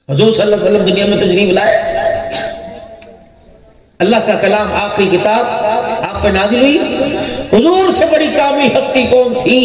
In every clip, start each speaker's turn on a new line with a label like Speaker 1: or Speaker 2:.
Speaker 1: हुजूर सल्लल्लाहु अलैहि वसल्लम दुनिया में तशरीफ लाए, अल्लाह का कलाम आखिरी किताब आप पे नाज़िल हुई। हुजूर से बड़ी कामिल हस्ती कौन थी?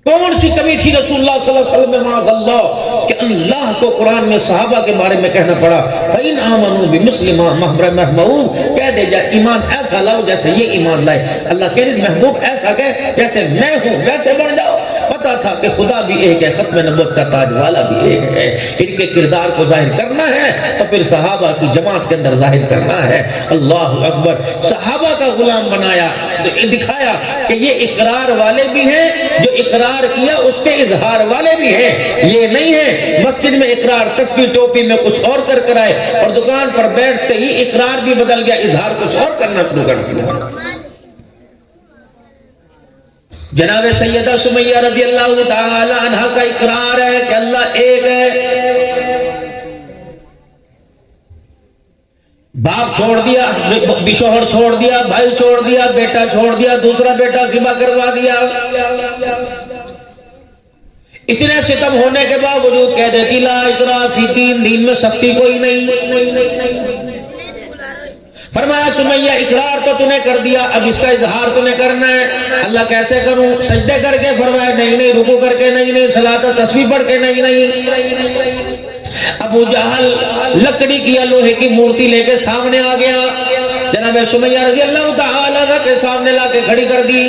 Speaker 1: कौन सी कमी थी रसूलुल्लाह सल्लल्लाहु अलैहि वसल्लम में माज़अल्लाह कि अल्लाह को कुरान में सहाबा के बारे में कहना पड़ा फ़इन आमनू बिमिस्लि मा महमूद, कह दे जा ईमान ऐसा लाओ जैसे ये ईमान लाए। अल्लाह कह रही महबूब ऐसा कह जैसे मैं हूं वैसे बन जाओ। पता था कि खुदा भी एक है, खत्म नबूवत का ताज वाला भी एक है। इनके किरदार को जाहिर करना है तो फिर सहाबा की जमात के अंदर जाहिर करना है। अल्लाह अकबर। सहाबा का गुलाम बनाया तो दिखाया कि ये इकरार वाले भी हैं, जो इकरार किया उसके इजहार वाले भी हैं। ये नहीं है मस्जिद में इकरार तस्बीह टोपी में कुछ और कर कराए और दुकान पर बैठते ही इकरार भी बदल गया, इजहार कुछ और करना शुरू कर दिया। जनाब सैयदा सुमैया रज़ी अल्लाह ताला अन्हा का इकरार है कि अल्लाह एक है। बाप छोड़ दिया, बिशोहर छोड़ दिया, भाई छोड़ दिया, बेटा छोड़ दिया, दूसरा बेटा ज़िबा करवा दिया। इतने सितम होने के बावजूद कह देती ला इकराह फी दीन, दीन में सख्ती कोई नहीं। फरमाया सुमैया इकरार तो तूने कर दिया, अब इसका इजहार तूने करना है। अल्लाह कैसे करूं? सजदे करके? फरमाया नहीं, रुकू करके नहीं, सलात तस्बीह पढ़ के नहीं। अबू जहल लकड़ी की या लोहे की मूर्ति लेके सामने आ गया, जनाब सुमैया रज़ी अल्लाह ताला के सामने लाके खड़ी कर दी।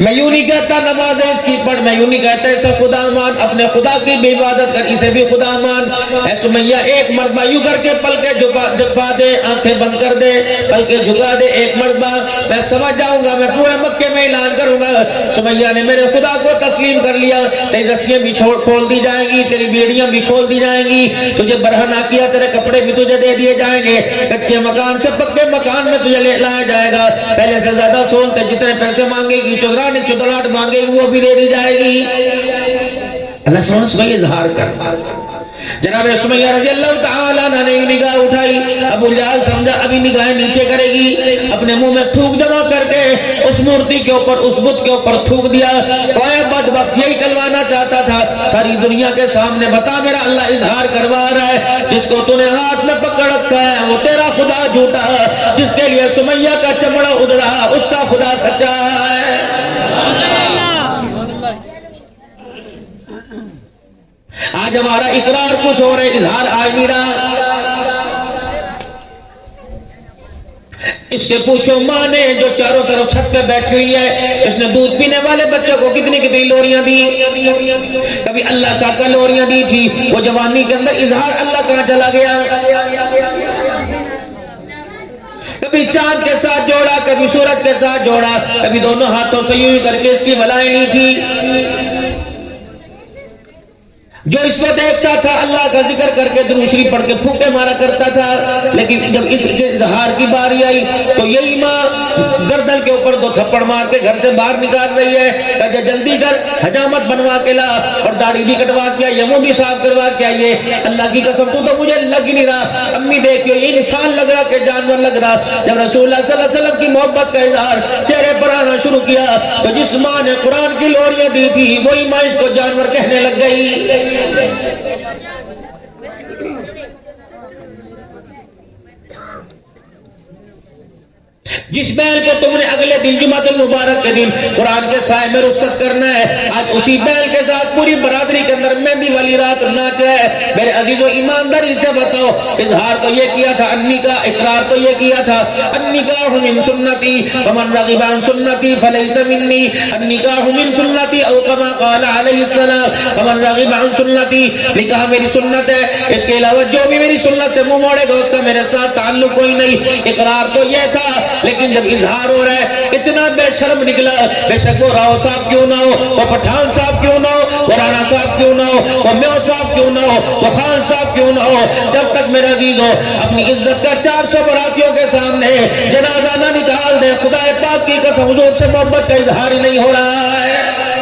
Speaker 1: मैं यूं नहीं कहता नमाज है इसकी पढ़, मैं यूं नहीं कहता इसे खुदा मान, अपने खुदा की भी इबादत कर, इसे भी खुदा मान। ऐ सुमैया एक मरतबा यूं करके पलके झुका दे, आंखें बंद कर दे, पलके झुका दे एक मरतबा, मैं समझ जाऊंगा, मैं पूरे मक्के में ऐलान करूंगा सुमैया ने मेरे खुदा को तस्लीम कर लिया। तेरी रस्सियां भी खोल दी जाएंगी, तेरी बेड़ियां भी खोल दी जाएंगी, तुझे बरहा ना किया तेरे कपड़े भी तुझे दे दिए जाएंगे, कच्चे मकान से पक्के मकान में तुझे ले लाया जाएगा, पहले से ज्यादा सोलते जितने पैसे मांगेगी चुदराहट मांगेगी वो भी दे दी जाएगी। अल्लाह सुमैया इजहार कर। जनाब सुमैया रज़ी अल्लाह ताला ने निगाह उठाई, अबू जहल समझा अभी निगाह नीचे करेगी, अपने मुंह में थूक जमा करके उस मूर्ति के ऊपर, उस बुत के ऊपर थूक दिया। कोई बदबख्त यही कहलवाना चाहता था सारी दुनिया के सामने, बता मेरा अल्लाह इजहार करवा रहा है, जिसको तूने हाथ में पकड़ रखा है वो तेरा खुदा झूठा, जिसके लिए सुमैया का चमड़ा उधड़ा उसका खुदा सच्चा है। आज हमारा इकरार कुछ हो रहा है, इजहार आज नहीं रहा। इससे पूछो माँ ने जो चारों तरफ छत पे बैठी हुई है, इसने दूध पीने वाले बच्चों को कितनी कितनी लोरियां दी, कभी अल्लाह का लोरियां दी थी, वो जवानी के अंदर इजहार अल्लाह कहाँ चला गया। कभी चांद के साथ जोड़ा, कभी सूरज के साथ जोड़ा, कभी दोनों हाथों से यूं करके इसकी भलाई नहीं थी। जो इसको देखता था अल्लाह का जिक्र करके दुरूद शरीफ पढ़ के फूंके मारा करता था, लेकिन जब इसके इजहार की बारी आई तो यही माँ गर्दन के ऊपर दो थप्पड़ मार के घर से बाहर निकाल रही है, कहा जल्दी कर, हजामत बनवा के ला और दाढ़ी भी कटवा के आइए, मुंह भी साफ करवा के आइए। अल्लाह की कसम तू तो मुझे लग ही नहीं रहा, अम्मी देखियो ये इंसान लग रहा कि जानवर लग रहा। जब रसूलुल्लाह सल्लल्लाहु अलैहि वसल्लम की मोहब्बत का इजहार चेहरे पर आना शुरू किया तो जिस माँ ने कुरान की लोरियां दी थी वही माँ इसको जानवर कहने लग गई। जिस बैल को तुमने अगले दिन जुमातुल मुबारक के दिन कुरान के साए में रुखसत करना है, आज उसी बैल के साथ पूरी बरादरी के अंदर मेहंदी वाली रात नाच रहा है। मेरे अजीजों ईमानदारी से बताओ, इजहार तो ये किया था अन्नी का, इकरार तो ये किया था अन्निकाहु मिन सुन्नती वमन रगिबा अन सुन्नती फलैसा मिन्नी, अन्निकाहु मिन सुन्नती औ कमा क़ाला अलैहि सलाम वमन रगिबा अन सुन्नती, निकाह मेरी सुन्नत है, इसके अलावा जो भी मेरी सुन्नत से मुंह मोड़ेगा उसका मेरे साथ ताल्लुक कोई नहीं। इकरार तो ये था, लेकिन जब इजहार हो रहा है इतना बेशर्म निकला, बेशक वो राव साहब क्यों ना हो, वो पठान साहब क्यों ना हो, वो राणा साहब क्यों ना हो, वो म्यो साहब क्यों ना हो, वो खान साहब क्यों ना हो, जब तक मेरा अजीज हो अपनी इज्जत का 400 बरातियों के सामने जनाजा ना निकाल दे, खुदा पाक की कसम हुजूर से मोहब्बत का इजहार ही नहीं हो रहा है।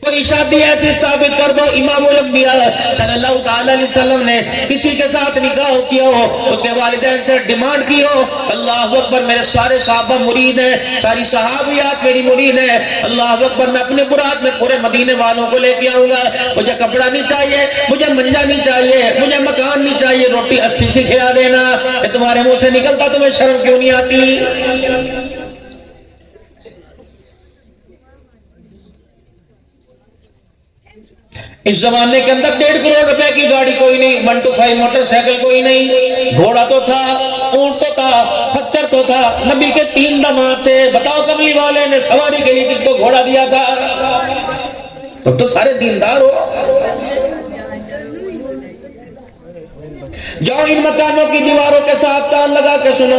Speaker 1: कोई कोई शादी ऐसी साबित कर दो इमामुल अंबिया सल्लल्लाहु ताला अलैहि वसल्लम ने किसी के साथ निकाह किया हो, उसके वालिदैन से डिमांड की हो, अल्लाह अकबर मेरे सारे सहाबा मुरीद हैं, सारी सहाबियात मेरी मुरीद है, अल्लाह अकबर मैं अपने मुराद में पूरे मदीने वालों को लेके आऊंगा, मुझे कपड़ा नहीं चाहिए, मुझे मंजा नहीं चाहिए, मुझे मकान नहीं चाहिए, रोटी अच्छी सी खिला देना। तुम्हारे मुंह से निकलता तुम्हें शर्म क्यों नहीं आती? इस जमाने के अंदर 1.5 करोड़ रुपए की गाड़ी कोई नहीं, 1 to 5 मोटरसाइकिल कोई नहीं, घोड़ा तो था, ऊंट तो था, खच्चर तो था, नबी के 3 दामाद थे। बताओ कमली वाले ने सवारी के लिए किसको घोड़ा दिया था? अब तो सारे दीनदार हो। जाओ इन मकानों की दीवारों के साथ कान लगा के सुनो,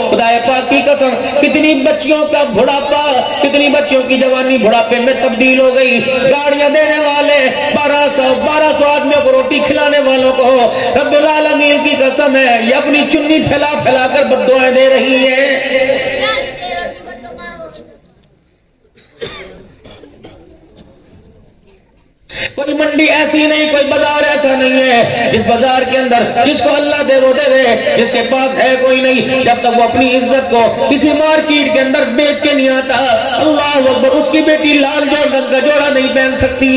Speaker 1: खुदाए पाक की कसम कितनी बच्चियों का बुढ़ापा, कितनी बच्चियों की जवानी बुढ़ापे में तब्दील हो गई। गाड़ियां देने वाले 1200 आदमियों को रोटी खिलाने वालों को रब्बुल आलमीन की कसम है ये अपनी चुन्नी फैला फैला कर बद्दुआएं दे रही है। कोई मंडी ऐसी नहीं, कोई बाजार ऐसा नहीं है जिस बाजार के अंदर जिसको अल्लाह दे वो दे दे, जिसके पास है कोई नहीं। जब तक वो अपनी इज्जत को किसी मार्केट के अंदर बेच के नहीं आता, अल्लाह अकबर, उसकी बेटी लाल रंग का जोड़ा नहीं पहन सकती।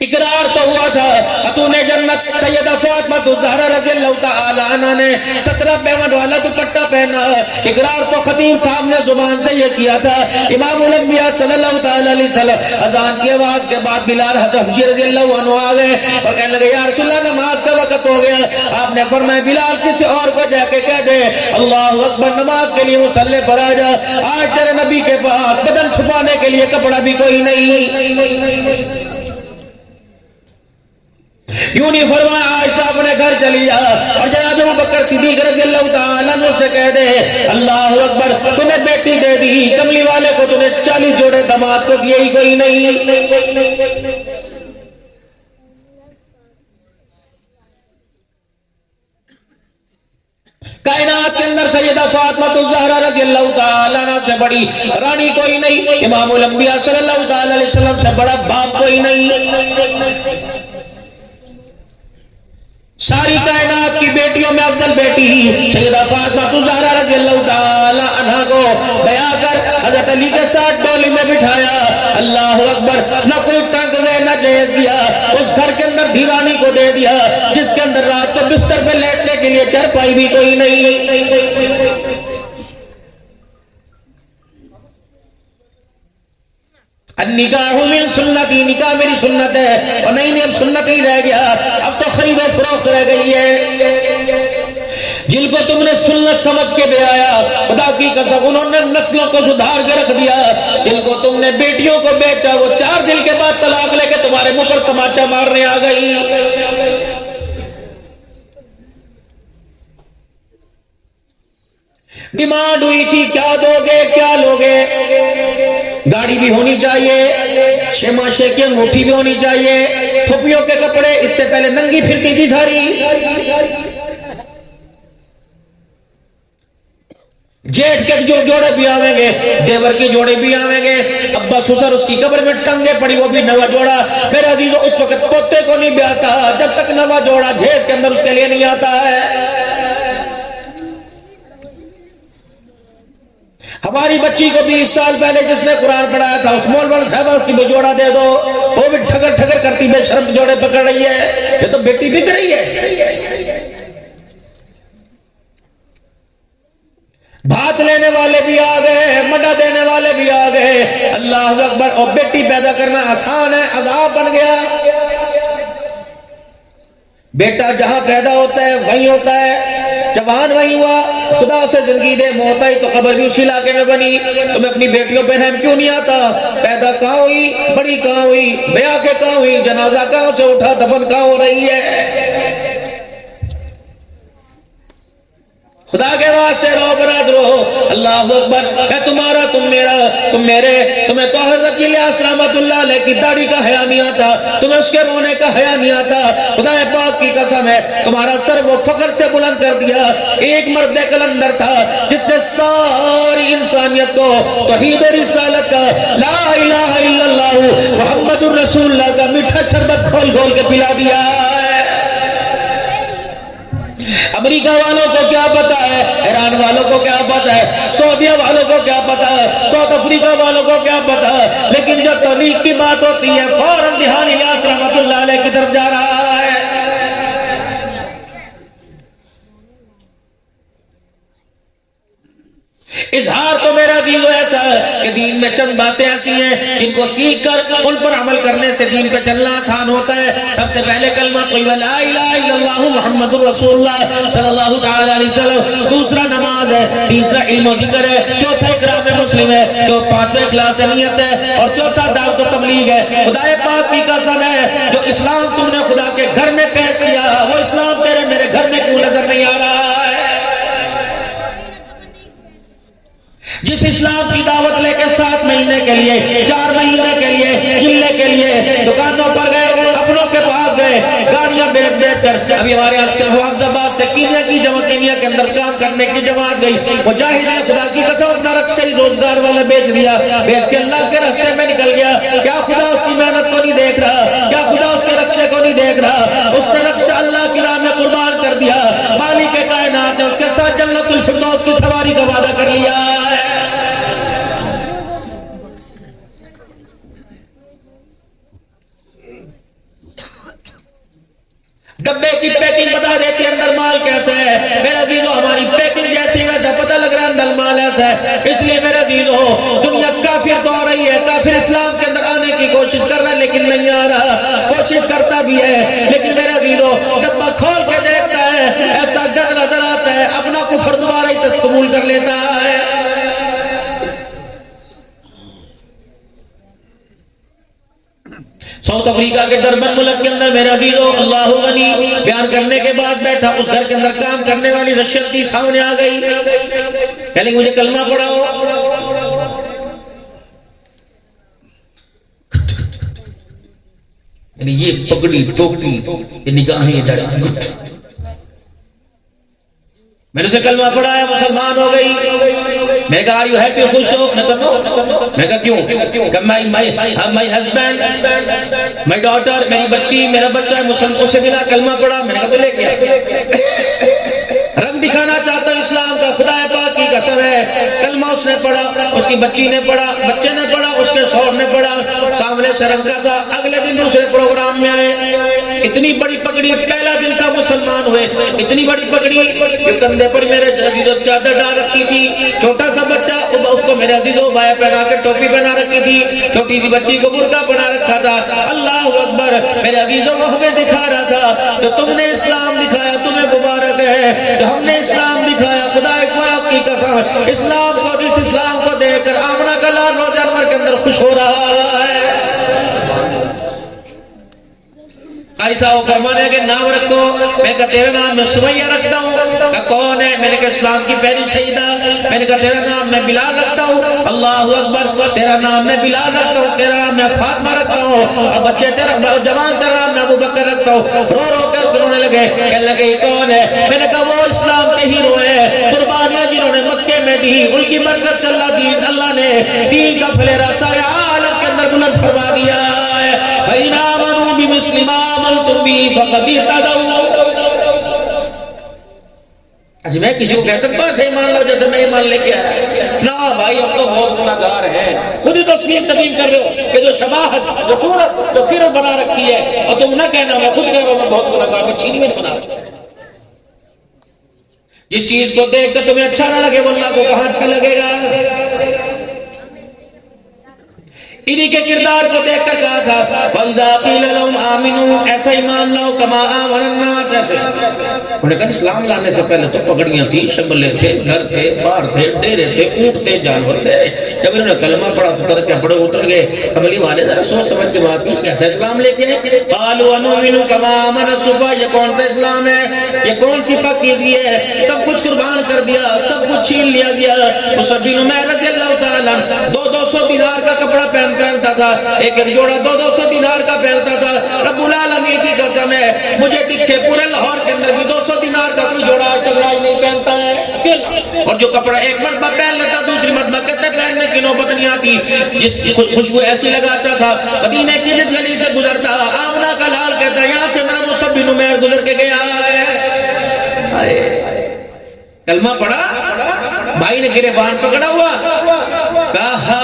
Speaker 1: इकरार तो हुआ था खतूने जन्नत सैयदा फातिमा ज़हरा रज़ियल्लाहु तआला अन्हा ने 17 पैवंद वाला दुपट्टा पहना। इकरार तो खतीब साहब ने जुबान से ये किया था। इमामुल अंबिया सल्लल्लाहु तआला अलैहि वसल्लम अजान की आवाज के बाद बिलाल हबशी रज़ियल्लाहु अन्हु आ गए और कहने लगे या रसूलल्लाह नमाज का वक्त हो गया। आपने फरमाया बिलाल किसी और को जाके कह दे अल्लाहु अकबर नमाज के लिए मुसल्ले पर आ जा, आज तेरे नबी के पास बदन छुपाने के लिए कपड़ा भी कोई नहीं। यूं नहीं फरमाया आयशा अपने घर चली जा और जनाब अबू बकर सिद्दीक रज़ियल्लाहु ताला अन्हु से कह दे अल्लाहु अकबर तूने बेटी दे दी, कमली वाले को तूने 40 जोड़े दामाद को दिए ही कोई नहीं। कायनात के अंदर सैयदा फातिमा ज़हरा रज़ियल्लाहु ताला अन्हा से बड़ी रानी कोई नहीं, इमामुल अंबिया सल्लल्लाहु ताला अलैहि वसल्लम से बड़ा बाप कोई नहीं। सारी कायनात की बेटियों में अफजल बेटी सैयदा फातिमा ज़हरा रज़ियल्लाहु ताला अन्हा को बया कर हज़रत अली के साथ डोली में बिठाया। अल्लाह अकबर, न कोई टंग गए न जहेज दिया, उस घर के अंदर दीवानी को दे दिया जिसके अंदर रात को बिस्तर पे लेटने के लिए चारपाई भी कोई नहीं। निकाह मिन सुन्नती, निकाह मेरी सुन्नत है और नहीं अब सुन्नत ही रह गया, अब तो खरीद और फरोख्त रह गई है। जिनको तुमने सुन्नत समझ के ले आया खुदा की कसम उन्होंने नस्लों को सुधार के रख दिया। जिनको तुमने बेटियों को बेचा वो 4 दिन के बाद तलाक लेके तुम्हारे मुंह पर तमाचा मारने आ गई। डिमांड हुई थी क्या दोगे क्या लोगे, गाड़ी भी होनी चाहिए, 6 माशे की अंगूठी भी होनी चाहिए, फुफियों के कपड़े, इससे पहले नंगी फिरती थी सारी, जेठ के जो जोड़े भी आवेंगे, देवर के जोड़े भी आवेंगे, अब्बा ससुर उसकी कब्र में टंगे पड़ी वो भी नवा जोड़ा। मेरा अजीजों उस वक्त पोते को नहीं ब्याहता जब तक नवा जोड़ा जेस के अंदर उसके लिए नहीं आता है। हमारी बच्ची को 20 साल पहले जिसने कुरान पढ़ाया था उस मौलवी साहब उसकी जोड़ा दे दो, वो भी ठगर ठगर करती बेशर्म जोड़े पकड़ रही है। ये तो बेटी बिक रही है। भात लेने वाले भी आ गए, मड्डा देने वाले भी आ गए। अल्लाह अकबर। और बेटी पैदा करना आसान है, अज़ाब बन गया। बेटा जहां पैदा होता है वहीं होता है, जवान वहीं हुआ, खुदा से जिंदगी दे मौत आई तो खबर भी उसी इलाके में बनी। तुम्हें अपनी बेटियों पे रहम क्यों नहीं आता? पैदा कहाँ हुई, बड़ी कहाँ हुई, ब्याह के कहाँ हुई, जनाजा कहाँ से उठा, दफन कहाँ हो रही है? खुदा के वास्ते रो बरादरो, अल्लाह अकबर। मैं तुम्हारा, तुम मेरा, तुम मेरे, तुम्हें तो हज़रत इलियास रहमतुल्लाह अलैह की दाढ़ी का हया नहीं आता, तुम्हें उसके रोने का हया नहीं आता। खुदा पाक की कसम है, तुम्हारा सर वो फख्र से बुलंद कर दिया। एक मर्द कलंदर था जिसने सारी इंसानियत को तौहीद और रिसालत का, ला इलाहा इल्लल्लाह मुहम्मदुर रसूलुल्लाह का मीठा शरबत घोल घोल के पिला दिया है। अमेरिका वालों को क्या पता है, ईरान वालों को क्या पता है, सऊदीया वालों को क्या पता है, साउथ अफ्रीका वालों को क्या पता है, लेकिन जब तबलीग की बात होती है फौरन ध्यान इलियास रहमतुल्लाह अलैह की तरफ जा रहा है। इजहार तो मेरा जीलो ऐसा है कि दीन में चंद बातें ऐसी हैं जिनको सीख कर उन पर अमल करने से दीन पे चलना आसान होता है। सबसे पहले कलमा तय्यबा ला इलाहा इल्लल्लाह मुहम्मदुर रसूलुल्लाह सल्लल्लाहु तआला अलैहि वसल्लम, दूसरा नमाज है, तीसरा इल्म और जिक्र है, चौथा इकराम मुस्लिम है, जो पांचवा इखलास नियत है, और चौथा दावत और तबलीग है। खुदा पाक की कसम है, जो इस्लाम तुमने खुदा के घर में पेश किया वो इस्लाम तेरे मेरे घर में क्यों नजर नहीं आ रहा है? जिस इस्लाम की दावत लेके 7 महीने के लिए, 4 महीने के लिए, जिले के लिए दुकानों पर गए, अपनों के पास गए, गाड़ियां बेच बेच कर, अभी हमारे यहाँ से कीनिया की जमात, कीनिया के अंदर काम करने की जमात गई, मुजाहिद ने खुदा की कसम अपना रक्षा रोजगार वाला बेच दिया, बेच के अल्लाह के रास्ते में निकल गया। क्या खुदा उसकी मेहनत को नहीं देख रहा? क्या खुदा उसके रक्षे को नहीं देख रहा? उसने रक्षा अल्लाह की राह में कुर्बान कर दिया। मालिक कायनात ने उसके साथ जन्नतुल फिरदौस की सवारी का वादा कर लिया है। डब्बे की पैकिंग बता देती है अंदर माल कैसा है। मेरा जीनो हमारी पैकिंग जैसी वैसा पता लग रहा है अंदर माल ऐसा है। इसलिए मेरा जीनो दुनिया काफिर तो आ रही है, काफिर इस्लाम के अंदर आने की कोशिश कर रहा है लेकिन नहीं आ रहा, कोशिश करता भी है लेकिन मेरा जीनो डब्बा खोल के देखता है, ऐसा गद नजर आता है, अपना कुफर दोबारा ही कबूल कर लेता है। साउथ अफ्रीका के डरबन मुल्क के अंदर मेरा जीरो अल्लाह गनी बयान करने के बाद बैठा, उस घर के अंदर काम करने वाली रशियन थी, सामने आ गई, कहले मुझे कलमा पढ़ाओ। ये पगड़ी टोपी, ये निगाहें, मैंने उसे कलमा पढ़ाया, मुसलमान हो गई। मैं कहा आर यू हैप्पी, खुश हो? मैं कहा क्यों? माई हस्बैंड, माई डॉटर, मेरी बच्ची, मेरा बच्चा है मुसलमान, उसे बिना कलमा पढ़ा। मैंने कहा तो लेके आ, रंग दिखाना चाहता हूं इस्लाम का। खुदा पाक की कसम है, कलमा उसने पढ़ा, उसकी बच्ची ने पढ़ा, बच्चे ने पढ़ा, उसके शौहर ने पढ़ा, सामने से रंगा था। अगले दिन दूसरे प्रोग्राम में आए, इतनी बड़ी पगड़ी, पहला दिन था मुसलमान हुए, इतनी बड़ी पगड़ी, कंधे पर मेरे अजीजों चादर डाल रखी थी, छोटा सा बच्चा उसको मेरे अजीजों बाया पहना के टोपी बना रखी थी, छोटी सी बच्ची को बुर्का बना रखा था। अल्लाह अकबर, मेरे अजीजों को हमें दिखा रहा था तो तुमने इस्लाम दिखाया, तुम्हें मुबारक है। हमने इस्लाम दिखाया, खुदा की कसम, इस्लाम को, जिस इस्लाम को देखकर आमना का लाल जानवर के अंदर खुश हो रहा है। फरमाने के नाम रखो, मैं कहा तेरा नाम मैं सुमैया रखता हूँ। कहा कौन है? मैंने कहा इस्लाम की पहली शहीदा। मैंने कहा तेरा नाम मैं बिलाल रखता हूँ। अल्लाह अकबर, तेरा नाम मैं बिलाल रखता हूँ, तेरा नाम मैं फातिमा रखता हूँ, और बच्चे तेरा जवान तेरा नाम मैं अबू बकर रखता हूँ। रो रो कर रोने लगे, कहने लगे कौन है? मैंने कहा वो इस्लाम के हीरो है, कुर्बानियां जिन्होंने मक्के में दी, उनकी बरकत से अल्लाह ने दीन का फलेरा सारे आलम के अंदर बुलंद फरमा दिया है। अच्छा मैं किसी को कह सकता हूँ सही मान लो जैसे मैं ईमान लेके आया ना? भाई हम तो बहुत गुनाहगार हैं। खुद ही तस्लीम कर रहे हो कि जो शबाहत, जो सूरत, जो सीरत बना रखी है, और तुम ना कहना मैं खुद कह रहा हूँ मैं बहुत गुनाहगार हूँ, छीनी में बना रखी। जिस चीज को देख कर तुम्हें अच्छा ना लगे वो अल्लाह को कहाँ अच्छा लगेगा? इन्हीं के किरदार को देखकर कहा था फइज़ा क़ीला लहुम आमिनू, ऐसा ईमान लाओ कमा आमनन नास, ऐसे उन्होंने कहा इस्लाम लाने से पहले तो पगड़ियां थी, शमले थे, घर थे, बार थे, डेरे थे, ऊंट थे, जानवर थे। जब इन्होंने कलमा पढ़ा उतर के पढ़े उतर गए, कमली वाले जरा सोच समझ के बात की, कैसा इस्लाम लेके आए? क़ालू अनुमिनु कमा आमन सुबह, ये कौन सा इस्लाम है, ये कौन सी पाकीज़गी है? सब कुछ कुर्बान कर दिया, सब कुछ छीन लिया गया। मुसअब बिन उमैर रज़ियल्लाहु तआला 200 दिनार का कपड़ा पहनता था, एक एक जोड़ा 200 दिनार का पहनता था। रब्बुल आलमीन की कसम है, मुझे दिखे पूरे लाहौर के अंदर भी 200 दिनार का कोई जोड़ा आज तक नहीं पहनता है अकेला। और जो कपड़ा एक मर्तबा पहन लेता, दूसरी मर्तबा कहते पहनने की नौबत नहीं आती। जिस खुशबू ऐसी लगाता था, मदीने की जिस गली से गुजरता, आमना का लाल कहता यहाँ से मेरा मुसअब बिन उमैर गुजर के गया है। कलमा पढ़ा, भाई ने गिरेबान पकड़ा हुआ, कहा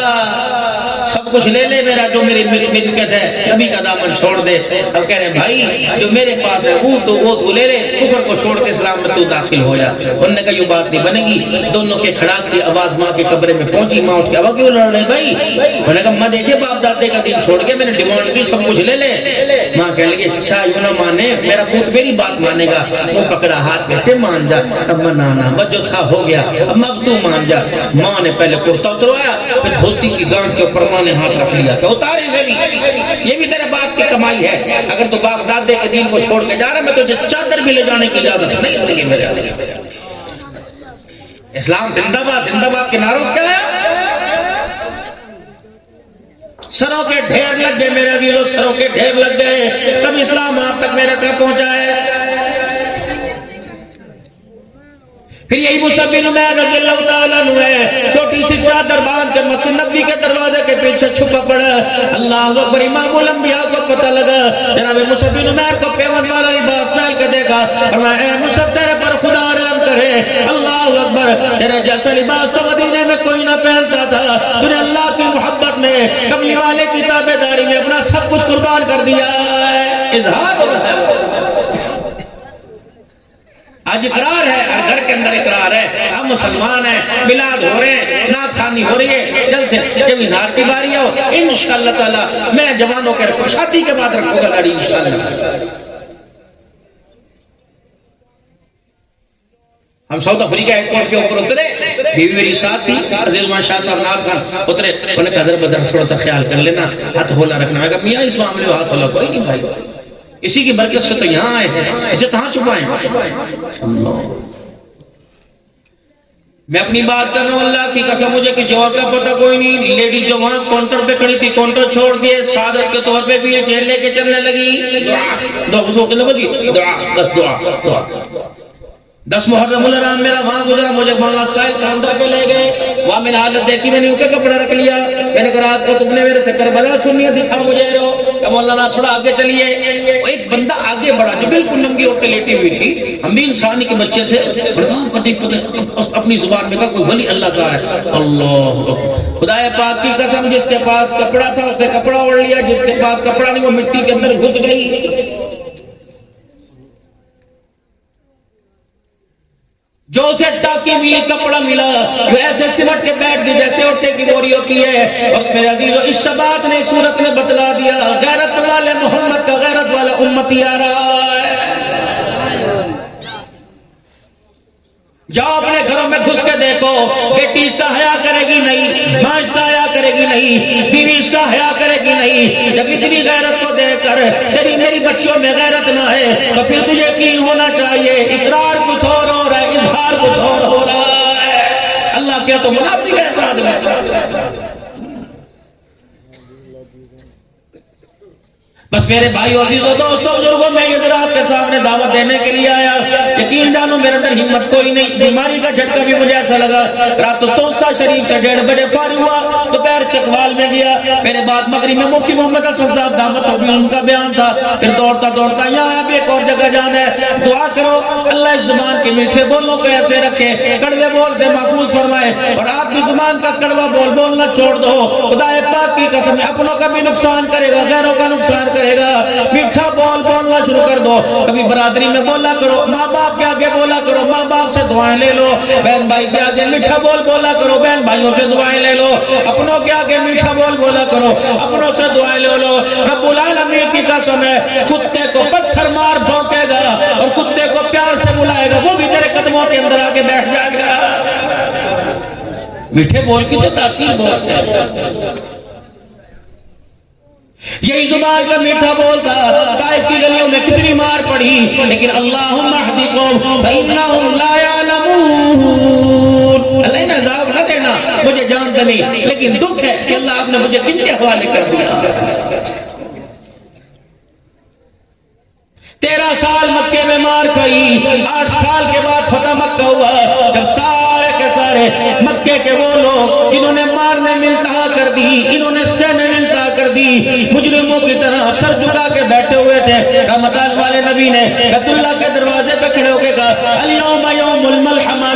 Speaker 1: सब कुछ ले ले मेरा, जो मेरी मिल्कियत है, नबी का दामन छोड़ दे। अब कह रहे भाई जो मेरे पास है वो तू ले ले, कुफर को छोड़ के इस्लाम में तू दाखिल हो जा। उन्होंने कहा ये बात नहीं बनेगी। दोनों के खड़ाक की आवाज माँ के कब्र में पहुंची। माँ उठ के अब क्यों लड़ रहे भाई? उन्होंने कहा माँ देखिए बाप दादे का दिन छोड़ के मैंने डिमांड की, सब कुछ ले ले। माँ कहने लगी अच्छा यूं ना माने, मेरा पुत्र मेरी बात मानेगा। वो पकड़ा हाथ बेटे मान जा। अब मनाना बस जो था हो गया, अब तू मान जा। माँ ने पहले कुर्ता उतरवाया, फिर धोती की गांठ के ऊपर माँ ने हाथ रख लिया कि उतारे से भी, ये भी तेरे बाप की कमाई है। अगर तू बाप दादे के दिन को छोड़ के जा रहा, मैं तुझे चादर भी ले जाने की इजाजत नहीं मिलेगी मेरे। इस्लाम जिंदाबाद जिंदाबाद के नारों से क्या सरों के ढेर लग गए मेरे अजीजों, सरों के ढेर लग गए। तब इस्लाम आप तक मेरे तक पहुंचा है। फिर यही मुसअब बिन उमैर रज़ियल्लाहु तआला अन्हु है, छोटी सी चादर बांध के मस्जिद नबी के दरवाजे के पीछे छुपा पड़ा। अल्लाहु अकबर, इमामुल अंबिया को पता लगा। जनाब मुसअब बिन उमैर को पेवन वाला लिबास डाल के देखा, फरमाया ए मुसअब तेरे पर खुदा रहम करे। अल्लाहु अकबर, तेरे जैसा लिबास तो मदीने में कोई ना पहनता था। तूने अल्लाह की मोहब्बत में, कमली वाले की ताबेदारी में अपना सब कुछ कुर्बान कर दिया है। इजहार हो रहा है, आज इकरार है, हर घर के अंदर इकरार है। हम मुसलमान हैं, मिलाद हो रहे हैं, नात खानी हो रही है। जल्द से जब इजहार की बारी हो, इंशाअल्लाह ताला मैं जवानों के शादी के बाद रखूंगा गाड़ी इंशाअल्लाह। हम साउथ अफ्रीका एयरपोर्ट के ऊपर उतरे, बीवी मेरी साथ थी, अजीज मान शाह साहब नाथ खान उतरे। उन्होंने कहा हज़रत बदर थोड़ा सा ख्याल कर लेना, हाथ होला रखना। मैं कहा मियां इस मामले में हाथ होला कोई नहीं भाई, इसी की बरकत से तो यहाँ आए हैं, इसे कहाँ छुपाएं? मैं अपनी बात कर रहा हूँ, अल्लाह की कसम मुझे किसी और का पता कोई नहीं। लेडी जो वहां काउंटर पे खड़ी थी, काउंटर छोड़ दिए, सादत के तौर पे भी ये चेहरे लेके चलने लगी। दुआ 10 मुहर्रमुल हराम मेरा वहां गुजरा, मुझे मौलाना साहिल समंदर पे ले गए। वहां मैंने हालत देखी, मैंने ऊपर कपड़ा रख लिया। मैंने कहा रात को तुमने मेरे से करबला सुनिए, दिखा मुझे रो। मौलाना थोड़ा आगे चलिए। एक बंदा आगे बढ़ा जो बिल्कुल नंगी होकर लेटी हुई थी। हम भी इंसानी के बच्चे थे। अपनी जुबान में कहा कोई वली अल्लाह का है। अल्लाह खुदाए पाक की कसम, जिसके पास कपड़ा था उसने कपड़ा ओढ़ लिया, जिसके पास कपड़ा नहीं वो मिट्टी के अंदर घुस गई। जो उसे टाकी मिली, कपड़ा मिला, वो ऐसे सिमट के बैठ गई जैसे ओटे की बोरी होती है। और मेरे अजीजों, इस शबात ने, सूरत ने बतला दिया, गैरत वाले मोहम्मद का गैरत वाला उम्मती आ रहा है। जाओ अपने घरों में घुस के देखो, बेटी इसका हया करेगी नहीं, माँ इसका हया करेगी नहीं, बीवी इसका हया करेगी नहीं। जब इतनी गैरत को देखकर तेरी मेरी बच्चियों में गैरत ना है, तो फिर तुझे यकीन होना चाहिए इकरार कुछ और हो रहा है, इजहार कुछ और हो रहा है। अल्लाह क्या तो मुनाफिक है साथ में। बस मेरे भाई और दोस्तों बुजुर्गों, मैं ये जरा आपके सामने दावत देने के लिए आया। यकीन जानो मेरे अंदर हिम्मत कोई नहीं, बीमारी का झटका भी मुझे ऐसा लगा। रात तो तोसा शरीफ से 1:30 बजे फारिग हुआ, दोपहर चकवाल में गया। मेरे बाद मगरिब में मुफ्ती मोहम्मद हसन साहब दावत हो, उनका बयान था। फिर दौड़ता दौड़ता यहाँ भी एक और जगह जाना है। दुआ करो अल्लाह इस जुबान के मीठे बोलों को ऐसे रखे, कड़वे बोल से महफूज फरमाए। और आप भी जुबान का कड़वा बोल बोलना छोड़ दो। खुदाए पाक की कसम, अपनों का भी नुकसान करेगा, गैरों का नुकसान करेगा। मीठा बोल बोलना शुरू कर दो। कभी बरादरी में बोला करो, माँ बाप के आगे बोला करो, माँ बाप से दुआएं ले लो, बहन भाई के आगे मीठा बोल बोला करो, बहन भाइयों से दुआएं ले लो, अपनों के आगे मीठा बोल बोला करो, अपनों से दुआएं ले लो। रब्बुल आलमीन की कसम है, कुत्ते को पत्थर मार भौंकेगा और कुत्ते को प्यार से बुलाएगा, वो भी तेरे कदमों के अंदर आके बैठ जाएगा। मीठे बोल की तो तासीर बहुत है। यही जुबान का मीठा बोल था। ताइफ की गलियों में कितनी मार पड़ी, लेकिन अल्लाहुम्मा अहदिकुम फइन्नहुम ला यअलमून। अल्लाह ने अज़ाब न देना, मुझे जानते नहीं, लेकिन दुख है कि अल्लाह आपने मुझे किनके हवाले कर दिया। 13 साल मक्के में मार खाई, 8 साल के बाद फतह मक्का हुआ, जब सारे के सारे मक्के के वो लोग जिन्होंने मारने मिलता कर दी, इन्होंने सहने मिलता कर दी, मुजरिमों की तरह सर झुका के बैठे हुए थे। रमजान वाले नबी ने बैतुल्लाह के दरवाजे पे खड़े होकर कहा, अल-यौम यौमुल मलहमा,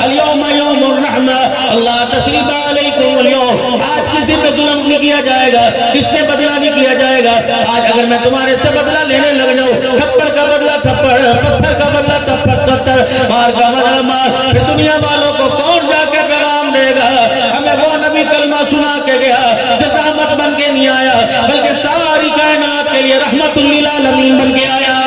Speaker 1: अल-यौम यौमुर रहमा, अल्लाह तशरीफ अलैकुम अल-यौम। आज किसी पे जुल्म नहीं किया जाएगा, इससे बदला नहीं किया जाएगा। आज अगर मैं तुम्हारे से बदला लेने लग जाऊं, थप्पड़ का बदला थप्पड़, पत्थर का बदला पत्थर, मार का बदला मार, फिर दुनिया वालों को कौन जाके पैगाम देगा? हमें वो नबी कलमा सुना के गया जो रहमत बन के नहीं आया, बल्कि सारी कायनात के लिए रहमतुल लिल आलमीन बन के आया है।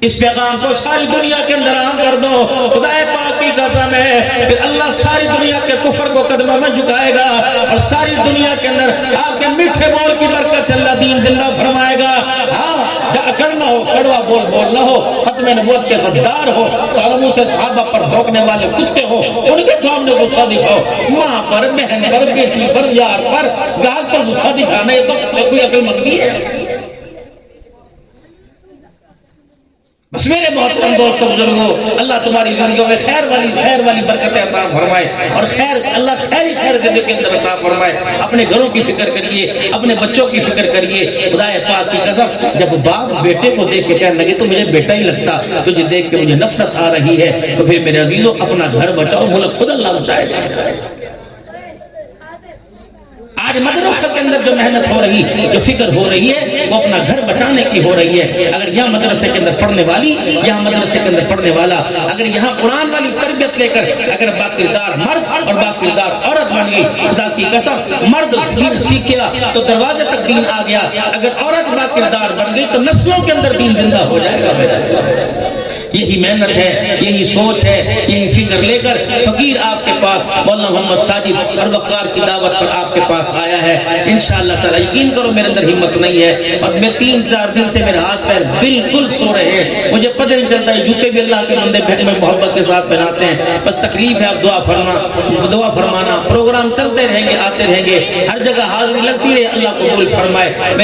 Speaker 1: इस पैगाम को सारी दुनिया के अंदर आम कर दो, खुदाए पाक की कसम है, फिर अल्लाह सारी दुनिया के कुफर को कदमों में झुकाएगा और सारी दुनिया के अंदर आपके मीठे बोल की बरकत से अल्लाह दीन जिंदा फरमाएगा। हाँ, करना हो कड़वा बोल बोलना हो, खत्म नबूवत के गद्दार हो, सालमों से सहाबा पर भौंकने वाले कुत्ते हो, उनके सामने गुस्सा दिखाओ। माँ पर, बहन पर, बेटी पर, यार पर, गाल पर गुस्सा दिखाना ये तो कोई अक्लमंदी है? बस मेरे मोहतरम दोस्तों बुजुर्गों, अल्लाह तुम्हारी जिंदगी में खैर वाली बरकतें अता फरमाए और खैर अल्लाह खैर जिंदगी के अंदर अता फरमाए। अपने घरों की फिक्र करिए, अपने बच्चों की फिक्र करिए। खुदाए पाक की कसम, जब बाप बेटे को देख के कहने लगे तो मुझे बेटा ही लगता, तुझे देख के मुझे नफरत आ रही है, तो फिर मेरे अजीजों अपना घर बचाओ, मुल्क खुद अल्लाह बचाएगा। आज मदरसे के अंदर जो मेहनत हो रही, जो फिक्र हो रही है, वो अपना घर बचाने की हो रही है। अगर यहाँ मदरसे के अंदर पढ़ने वाली, यहाँ मदरसे के अंदर पढ़ने वाला, अगर यहाँ कुरान वाली तरबियत लेकर अगर बाकिरदार मर्द और बाकिरदार औरत बन गई, खुदा की कसम, मर्द दीन सीख गया तो दरवाजे तक दीन आ गया, अगर औरत बाकिरदार बन गई तो नस्लों के अंदर दीन जिंदा हो जाएगा। यही मेहनत है, यही सोच है, यही फिक्र लेकर फकीर आपके पास मौलाना मोहम्मद साजिद और वक़ार की दावत पर आपके पास आया है। इंशाअल्लाह ताला यकीन करो मेरे अंदर हिम्मत नहीं है और मैं 3-4 दिन से मेरे हाथ पैर बिल्कुल सो रहे हैं, मुझे पता नहीं चलता है। जूते भी अल्लाह के बंदे में मोहब्बत के साथ पहनाते हैं, बस तकलीफ है। आप दुआ फरमाना, प्रोग्राम चलते रहेंगे, आते रहेंगे, हर जगह हाजिरी लगती है। अल्लाह कबूल फरमाए।